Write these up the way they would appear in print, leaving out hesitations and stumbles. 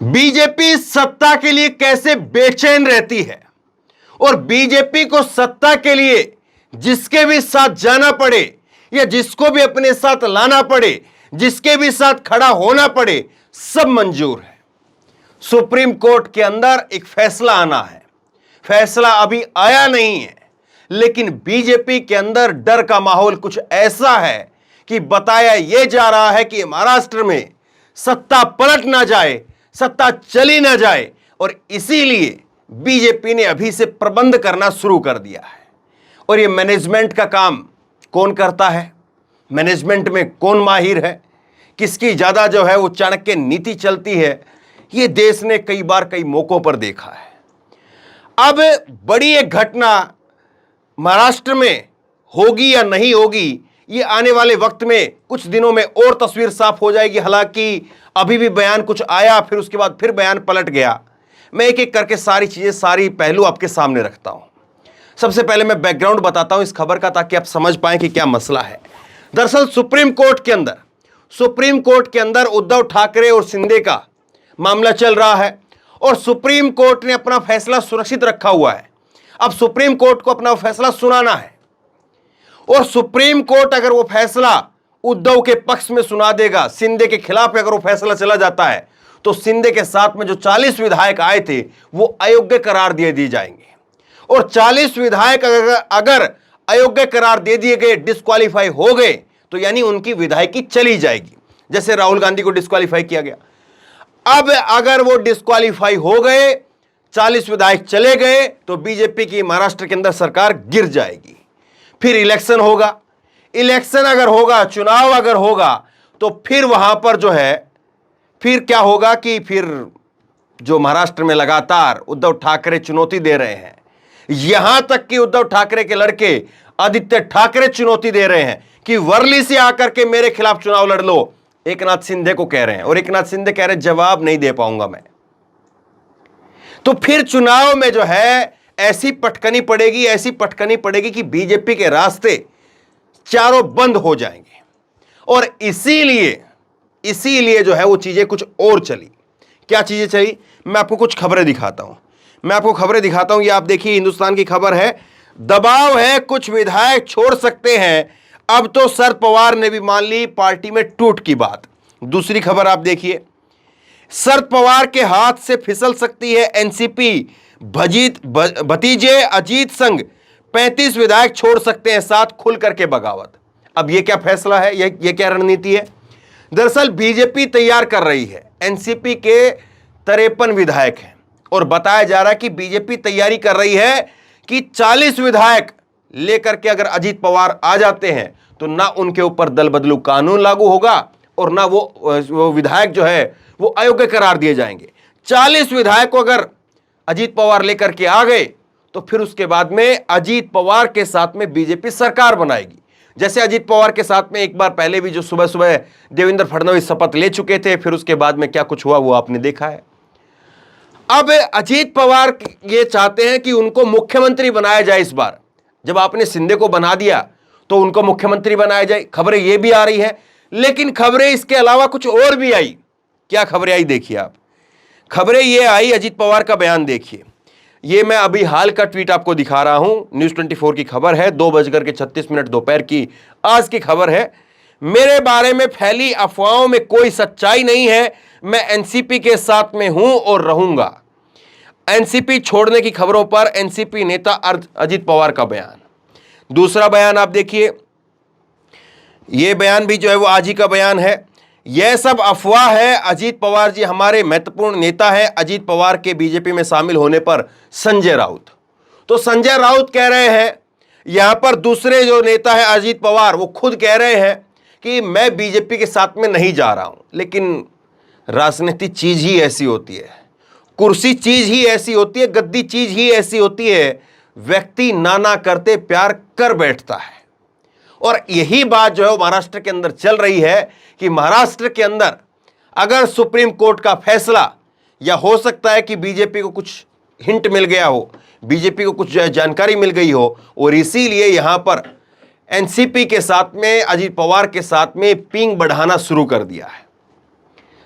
BJP सत्ता के लिए कैसे बेचैन रहती है और बीजेपी को सत्ता के लिए जिसके भी साथ जाना पड़े या जिसको भी अपने साथ लाना पड़े, जिसके भी साथ खड़ा होना पड़े, सब मंजूर है। सुप्रीम कोर्ट के अंदर एक फैसला आना है। फैसला अभी आया नहीं है, लेकिन बीजेपी के अंदर डर का माहौल कुछ ऐसा है कि बताया यह जा रहा है कि महाराष्ट्र में सत्ता पलट ना जाए, सत्ता चली ना जाए, और इसीलिए बीजेपी ने अभी से प्रबंध करना शुरू कर दिया है। और ये मैनेजमेंट का काम कौन करता है, मैनेजमेंट में कौन माहिर है, किसकी ज्यादा जो है वो चाणक्य नीति चलती है, ये देश ने कई बार कई मौकों पर देखा है। अब बड़ी एक घटना महाराष्ट्र में होगी या नहीं होगी, ये आने वाले वक्त में कुछ दिनों में और तस्वीर साफ हो जाएगी। हालांकि अभी भी बयान कुछ आया, फिर उसके बाद फिर बयान पलट गया। मैं एक एक करके सारी चीजें, सारी पहलू आपके सामने रखता हूं। सबसे पहले मैं बैकग्राउंड बताता हूं इस खबर का, ताकि आप समझ पाएं कि क्या मसला है। दरअसल सुप्रीम कोर्ट के अंदर उद्धव ठाकरे और शिंदे का मामला चल रहा है और सुप्रीम कोर्ट ने अपना फैसला सुरक्षित रखा हुआ है। अब सुप्रीम कोर्ट को अपना फैसला सुनाना है और सुप्रीम कोर्ट अगर वो फैसला उद्धव के पक्ष में सुना देगा, शिंदे के खिलाफ अगर वो फैसला चला जाता है, तो शिंदे के साथ में जो 40 विधायक आए थे वो अयोग्य करार दिए जाएंगे। और 40 विधायक अगर अयोग्य करार दे दिए गए, डिस्क्वालीफाई हो गए, तो यानी उनकी विधायकी चली जाएगी, जैसे राहुल गांधी को डिस्क्वालीफाई किया गया। अब अगर वो डिस्क्वालीफाई हो गए, 40 विधायक चले गए, तो बीजेपी की महाराष्ट्र के अंदर सरकार गिर जाएगी। फिर इलेक्शन होगा, इलेक्शन अगर होगा, चुनाव अगर होगा, तो फिर वहां पर जो है फिर क्या होगा कि फिर जो महाराष्ट्र में लगातार उद्धव ठाकरे चुनौती दे रहे हैं, यहां तक कि उद्धव ठाकरे के लड़के आदित्य ठाकरे चुनौती दे रहे हैं कि वर्ली से आकर के मेरे खिलाफ चुनाव लड़ लो, एकनाथ शिंदे को कह रहे हैं। और एकनाथ शिंदे कह रहे हैं जवाब नहीं दे पाऊंगा मैं। तो फिर चुनाव में जो है ऐसी पटकनी पड़ेगी कि बीजेपी के रास्ते चारों बंद हो जाएंगे। और इसीलिए जो है वो चीजें कुछ और चली। क्या चीजें चली, मैं आपको कुछ खबरें दिखाता हूं। ये आप देखिए, हिंदुस्तान की खबर है, दबाव है कुछ विधायक छोड़ सकते हैं। अब तो शरद पवार ने भी मान ली पार्टी में टूट की बात। दूसरी खबर आप देखिए, शरद पवार के हाथ से फिसल सकती है एनसीपी, भतीजे अजीत संघ 35 विधायक छोड़ सकते हैं, साथ खुल करके बगावत। अब यह क्या फैसला है, यह क्या रणनीति है? दरअसल बीजेपी तैयार कर रही है, एनसीपी के 53 विधायक हैं और बताया जा रहा है कि बीजेपी तैयारी कर रही है कि 40 विधायक लेकर के अगर अजीत पवार आ जाते हैं तो ना उनके ऊपर दल बदलू कानून लागू होगा और ना वो विधायक जो है वो अयोग्य करार दिए जाएंगे। 40 विधायक को अगर अजीत पवार लेकर के आ गए तो फिर उसके बाद में अजीत पवार के साथ में बीजेपी सरकार बनाएगी। जैसे अजीत पवार के साथ में एक बार पहले भी जो सुबह सुबह देवेंद्र फडणवीस शपथ ले चुके थे, फिर उसके बाद में क्या कुछ हुआ वो आपने देखा है। अब अजीत पवार ये चाहते हैं कि उनको मुख्यमंत्री बनाया जाए। इस बार जब आपने शिंदे को बना दिया तो उनको मुख्यमंत्री बनाया जाए, खबरें ये भी आ रही है। लेकिन खबरें इसके अलावा कुछ और भी आई। क्या खबरें आई देखिए आप। खबरें ये आई, अजीत पवार का बयान देखिए। ये मैं अभी हाल का ट्वीट आपको दिखा रहा हूं, न्यूज़ 24 की खबर है, 2:36 दोपहर की आज की खबर है। मेरे बारे में फैली अफवाहों में कोई सच्चाई नहीं है, मैं एनसीपी के साथ में हूं और रहूंगा। एनसीपी छोड़ने की खबरों पर एनसीपी नेता अजीत पवार का बयान। दूसरा बयान आप देखिए, यह बयान भी जो है वो आज ही का बयान है। यह सब अफवाह है, अजीत पवार जी हमारे महत्वपूर्ण नेता है। अजीत पवार के बीजेपी में शामिल होने पर संजय राउत। तो संजय राउत कह रहे हैं, यहां पर दूसरे जो नेता है अजीत पवार, वो खुद कह रहे हैं कि मैं बीजेपी के साथ में नहीं जा रहा हूं। लेकिन राजनीति चीज ही ऐसी होती है, कुर्सी चीज ही ऐसी होती है, गद्दी चीज ही ऐसी होती है, व्यक्ति नाना करते प्यार कर बैठता है। और यही बात जो है महाराष्ट्र के अंदर चल रही है कि महाराष्ट्र के अंदर अगर सुप्रीम कोर्ट का फैसला, या हो सकता है कि बीजेपी को कुछ हिंट मिल गया हो, बीजेपी को कुछ जानकारी मिल गई हो, और इसीलिए यहां पर एनसीपी के साथ में, अजीत पवार के साथ में पिंग बढ़ाना शुरू कर दिया है।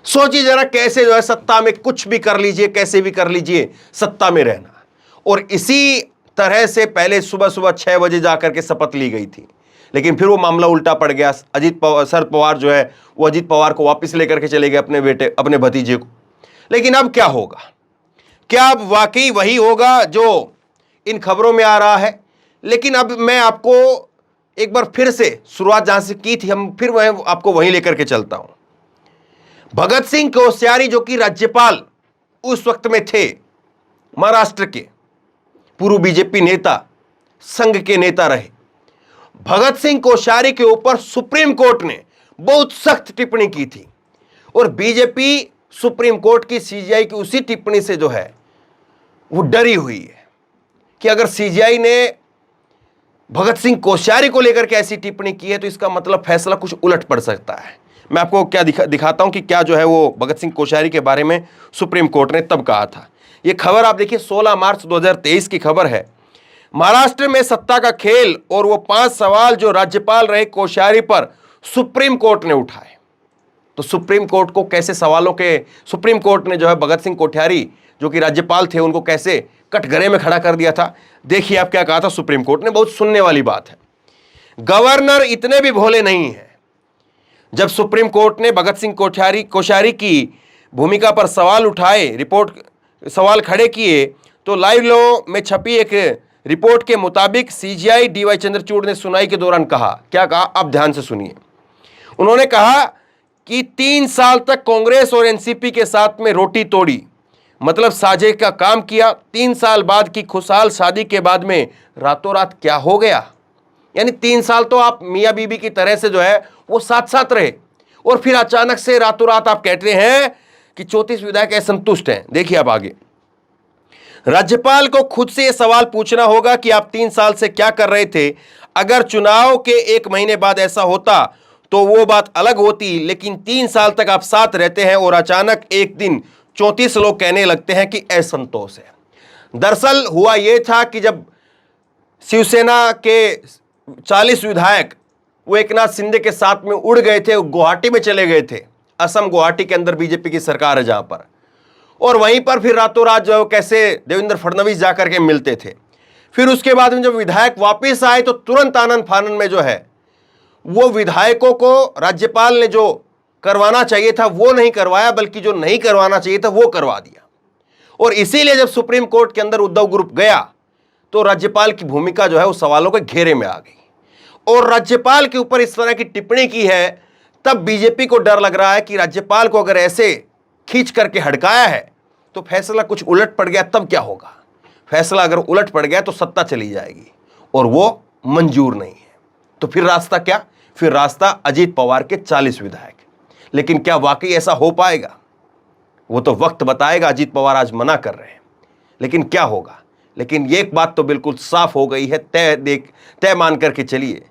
सोचिए जरा कैसे जो है सत्ता में कुछ भी कर लीजिए, कैसे भी कर लीजिए, सत्ता में रहना। और इसी तरह से पहले सुबह सुबह 6 बजे जाकर के शपथ ली गई थी, लेकिन फिर वो मामला उल्टा पड़ गया। शरद पवार जो है वो अजीत पवार को वापस लेकर के चले गए, अपने बेटे, अपने भतीजे को। लेकिन अब क्या होगा? क्या अब वाकई वही होगा जो इन खबरों में आ रहा है? लेकिन अब मैं आपको एक बार फिर से शुरुआत जहां से की थी, हम फिर वह आपको वहीं लेकर के चलता हूं। भगत सिंह कोश्यारी जो कि राज्यपाल उस वक्त में थे, महाराष्ट्र के पूर्व बीजेपी नेता, संघ के नेता रहे, भगत सिंह कोश्यारी के ऊपर सुप्रीम कोर्ट ने बहुत सख्त टिप्पणी की थी। और बीजेपी सुप्रीम कोर्ट की सीजीआई की उसी टिप्पणी से जो है वो डरी हुई है कि अगर सीजीआई ने भगत सिंह कोश्यारी को लेकर के ऐसी टिप्पणी की है तो इसका मतलब फैसला कुछ उलट पड़ सकता है। मैं आपको क्या दिखाता हूं कि क्या जो है वो भगत सिंह कोश्यारी के बारे में सुप्रीम कोर्ट ने तब कहा था। ये खबर आप देखिए 16 मार्च 2023 की खबर है। महाराष्ट्र में सत्ता का खेल और वो 5 सवाल जो राज्यपाल रहे कोश्यारी पर सुप्रीम कोर्ट ने उठाए। तो सुप्रीम कोर्ट को कैसे सवालों के, सुप्रीम कोर्ट ने जो है भगत सिंह कोश्यारी जो कि राज्यपाल थे उनको कैसे कटघरे में खड़ा कर दिया था। देखिए आप क्या कहा था सुप्रीम कोर्ट ने, बहुत सुनने वाली बात है। गवर्नर इतने भी भोले नहीं हैं। जब सुप्रीम कोर्ट ने भगत सिंह कोश्यारी की भूमिका पर सवाल उठाए, सवाल खड़े किए, तो लाइव लॉ में छपी एक रिपोर्ट के मुताबिक सीजीआई डीवाई चंद्रचूड़ ने सुनवाई के दौरान कहा, क्या कहा आप ध्यान से सुनिए। उन्होंने कहा कि 3 साल तक कांग्रेस और एनसीपी के साथ में रोटी तोड़ी, मतलब साझे का काम किया। 3 साल बाद की खुशहाल शादी के बाद में रातों रात क्या हो गया? यानी 3 साल तो आप मियां बीबी की तरह से जो है वो साथ साथ रहे, और फिर अचानक से रातों रात आप कहते हैं कि 34 विधायक असंतुष्ट हैं। देखिए आप आगे, राज्यपाल को खुद से यह सवाल पूछना होगा कि आप 3 साल से क्या कर रहे थे। अगर चुनाव के 1 महीने बाद ऐसा होता तो वो बात अलग होती, लेकिन 3 साल तक आप साथ रहते हैं और अचानक एक दिन 34 लोग कहने लगते हैं कि असंतोष है। दरअसल हुआ यह था कि जब शिवसेना के 40 विधायक वो एकनाथ शिंदे के साथ में उड़ गए थे, गुवाहाटी में चले गए थे। असम गुवाहाटी के अंदर बीजेपी की सरकार है जहां पर, और वहीं पर फिर रातों रात जो कैसे देवेंद्र फडणवीस जाकर के मिलते थे। फिर उसके बाद में जब विधायक वापस आए तो तुरंत आनंद फानन में जो है वो विधायकों को राज्यपाल ने जो करवाना चाहिए था वो नहीं करवाया, बल्कि जो नहीं करवाना चाहिए था वो करवा दिया। और इसीलिए जब सुप्रीम कोर्ट के अंदर उद्धव ग्रुप गया तो राज्यपाल की भूमिका जो है उस सवालों के घेरे में आ गई, और राज्यपाल के ऊपर इस तरह की टिप्पणी की है। तब बीजेपी को डर लग रहा है कि राज्यपाल को अगर ऐसे खींच करके हड़काया है तो फैसला कुछ उलट पड़ गया तब क्या होगा। फैसला अगर उलट पड़ गया तो सत्ता चली जाएगी, और वो मंजूर नहीं है। तो फिर रास्ता क्या? फिर रास्ता अजीत पवार के 40 विधायक। लेकिन क्या वाकई ऐसा हो पाएगा? वो तो वक्त बताएगा। अजीत पवार आज मना कर रहे हैं, लेकिन क्या होगा? लेकिन ये एक बात तो बिल्कुल साफ हो गई है, तय मान करके चलिए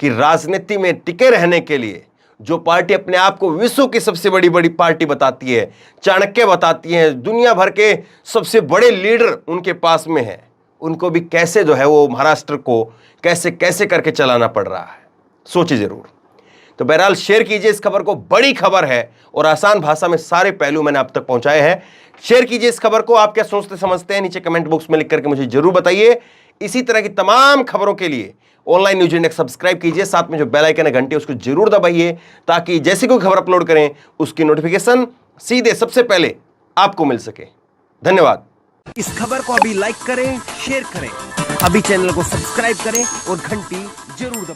कि राजनीति में टिके रहने के लिए जो पार्टी अपने आप को विश्व की सबसे बड़ी पार्टी बताती है, चाणक्य बताती है, दुनिया भर के सबसे बड़े लीडर उनके पास में है, उनको भी कैसे जो है वो महाराष्ट्र को कैसे कैसे करके चलाना पड़ रहा है। सोचिए जरूर। तो बहरहाल शेयर कीजिए इस खबर को, बड़ी खबर है और आसान भाषा में सारे पहलू मैंने आप तक पहुंचाए हैं। शेयर कीजिए इस खबर को। आप क्या सोचते समझते हैं नीचे कमेंट बॉक्स में लिख करके मुझे जरूर बताइए। इसी तरह की तमाम खबरों के लिए ऑनलाइन न्यूज इंडेक्स सब्सक्राइब कीजिए, साथ में जो बेल आइकन है घंटी उसको जरूर दबाइए, ताकि जैसे कोई खबर अपलोड करें उसकी नोटिफिकेशन सीधे सबसे पहले आपको मिल सके। धन्यवाद। इस खबर को अभी लाइक करें, शेयर करें, अभी चैनल को सब्सक्राइब करें और घंटी जरूर दबाएं।